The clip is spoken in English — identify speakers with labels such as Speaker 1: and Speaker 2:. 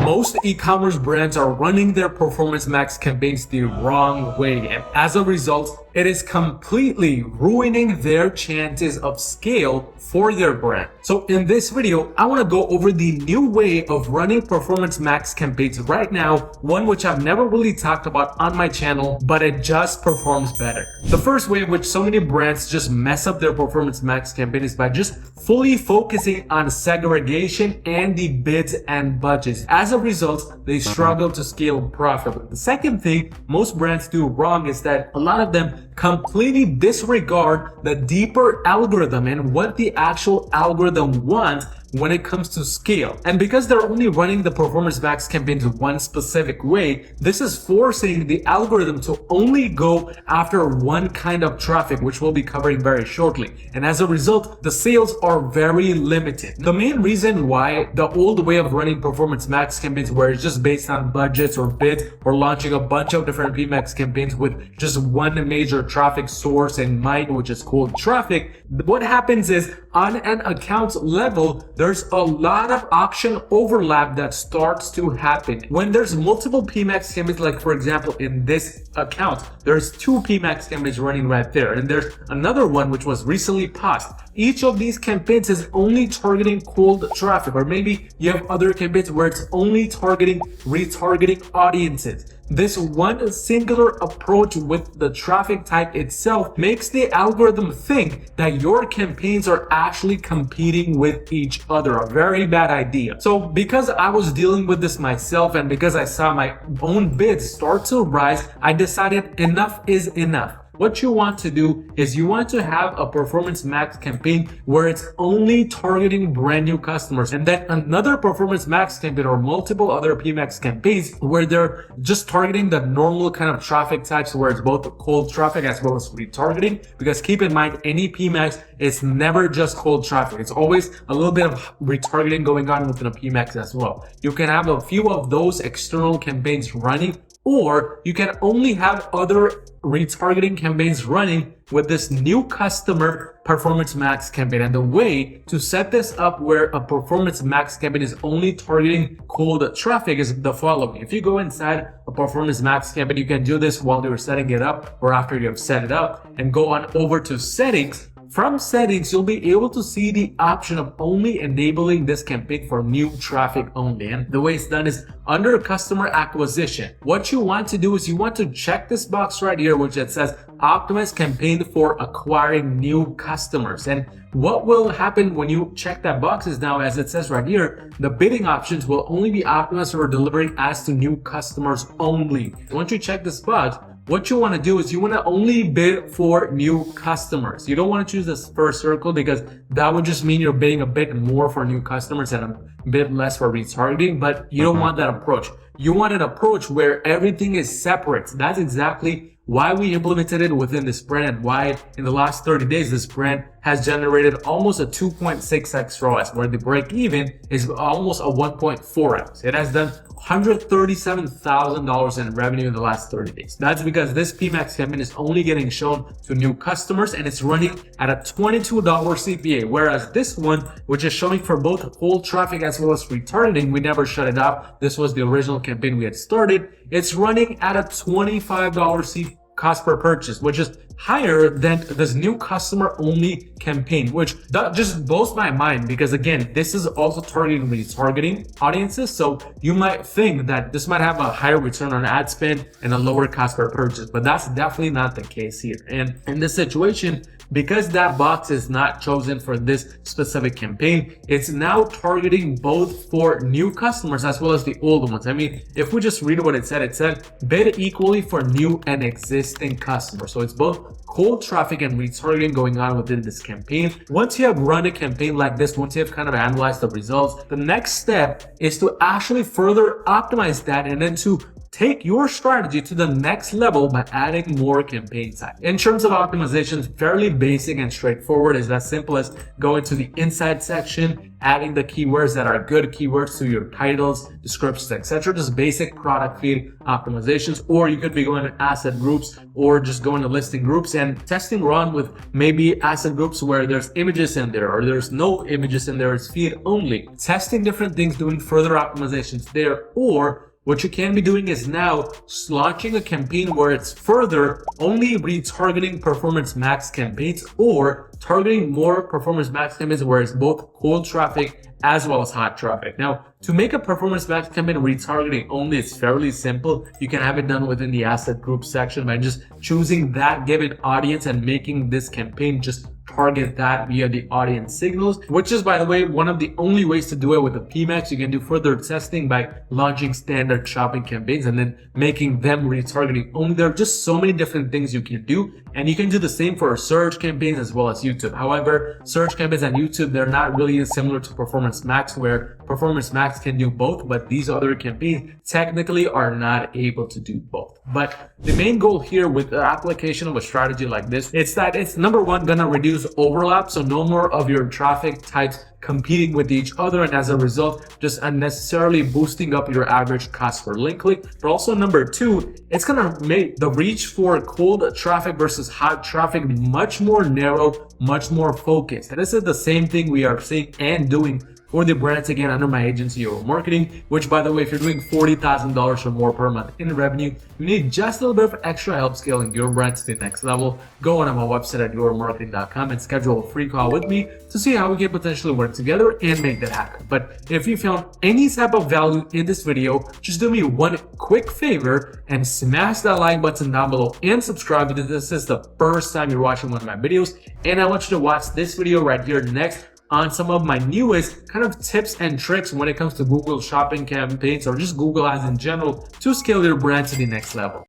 Speaker 1: Most e-commerce brands are running their Performance Max campaigns the wrong way, and as a result, it is completely ruining their chances of scale for their brand. So in this video, I want to go over the new way of running Performance Max campaigns right now, one which I've never really talked about on my channel, but it just performs better. The first way in which so many brands just mess up their Performance Max campaign is by just fully focusing on segregation and the bids and budgets. As a result, they struggle to scale profitably. The second thing most brands do wrong is that a lot of them completely disregard the deeper algorithm and what the actual algorithm wants when it comes to scale. And because they're only running the Performance Max campaigns one specific way, this is forcing the algorithm to only go after one kind of traffic, which we'll be covering very shortly. And as a result, the sales are very limited. The main reason why the old way of running Performance Max campaigns, where it's just based on budgets or bids or launching a bunch of different PMax campaigns with just one major traffic source in mind, which is cold traffic, what happens is on an account level, there's a lot of auction overlap that starts to happen. When there's multiple PMax campaigns, like for example, in this account, there's two PMax campaigns running right there. And there's another one which was recently paused. Each of these campaigns is only targeting cold traffic, or maybe you have other campaigns where it's only targeting retargeting audiences. This one singular approach with the traffic type itself makes the algorithm think that your campaigns are actually competing with each other. A very bad idea. So because I was dealing with this myself and because I saw my own bids start to rise, I decided enough is enough. What you want to do is you want to have a Performance Max campaign where it's only targeting brand new customers, and then another Performance Max campaign or multiple other PMax campaigns where they're just targeting the normal kind of traffic types, where it's both cold traffic as well as retargeting. Because keep in mind, any PMax is never just cold traffic. It's always a little bit of retargeting going on within a PMax as well. You can have a few of those external campaigns running, or you can only have other retargeting campaigns running with this new customer Performance Max campaign. And the way to set this up where a Performance Max campaign is only targeting cold traffic is the following. If you go inside a Performance Max campaign, you can do this while you're setting it up or after you have set it up, and go on over to settings. From settings, you'll be able to see the option of only enabling this campaign for new traffic only. And the way it's done is under customer acquisition. What you want to do is you want to check this box right here, which it says optimize campaign for acquiring new customers. And what will happen when you check that box is now, as it says right here, the bidding options will only be optimized for delivering ads to new customers only. Once you check this box, what you want to do is you want to only bid for new customers. You don't want to choose this first circle because that would just mean you're bidding a bit more for new customers and a bit less for retargeting, but you don't want that approach. You want an approach where everything is separate. That's exactly why we implemented it within this brand, why in the last 30 days this brand has generated almost a 2.6x ROAS, where the break even is almost a 1.4x. It has done $137,000 in revenue in the last 30 days. That's because this PMax campaign is only getting shown to new customers and it's running at a $22 CPA, whereas this one, which is showing for both cold traffic as well as retargeting, we never shut it off. This was the original campaign we had started. It's running at a $25 cost per purchase, which is higher than this new customer only campaign, which that just blows my mind, because again, this is also targeting retargeting audiences. So you might think that this might have a higher return on ad spend and a lower cost per purchase, but that's definitely not the case here. And in this situation, because that box is not chosen for this specific campaign, it's now targeting both for new customers as well as the old ones. I mean, if we just read what it said bid equally for new and existing customers. So it's both cold traffic and retargeting going on within this campaign. Once you have run a campaign like this, once you have kind of analyzed the results, the next step is to actually further optimize that and then to take your strategy to the next level by adding more campaign types. In terms of optimizations, fairly basic and straightforward. Is as simple as going to the inside section, adding the keywords that are good keywords to your titles, descriptions, etc. Just basic product feed optimizations. Or you could be going to asset groups or just going to listing groups and testing run with maybe asset groups where there's images in there or there's no images in there, it's feed only. Testing different things, doing further optimizations there. Or what you can be doing is now launching a campaign where it's further only retargeting Performance Max campaigns or targeting more Performance Max campaigns where it's both cold traffic as well as hot traffic. Now, to make a Performance Max campaign retargeting only, it's fairly simple. You can have it done within the asset group section by just choosing that given audience and making this campaign just target that via the audience signals, which is, by the way, one of the only ways to do it with the PMAX. You can do further testing by launching standard shopping campaigns and then making them retargeting only. There are just so many different things you can do, and you can do the same for search campaigns as well as YouTube. However, search campaigns and YouTube, they're not really similar to Performance Max, where Performance Max can do both, but these other campaigns technically are not able to do both. But the main goal here with the application of a strategy like this, it's that it's number one, gonna reduce overlap, so no more of your traffic types competing with each other, and as a result just unnecessarily boosting up your average cost per link click. But also number two, it's gonna make the reach for cold traffic versus hot traffic much more narrow, much more focused. And this is the same thing we are seeing and doing for the brands again under my agency, Your Marketing, which, by the way, if you're doing $40,000 or more per month in revenue, you need just a little bit of extra help scaling your brand to the next level. Go on my website at yourmarketing.com and schedule a free call with me to see how we can potentially work together and make that happen. But if you found any type of value in this video, just do me one quick favor and smash that like button down below and subscribe if this is the first time you're watching one of my videos. And I want you to watch this video right here next on some of my newest kind of tips and tricks when it comes to Google shopping campaigns or just Google ads in general to scale your brand to the next level.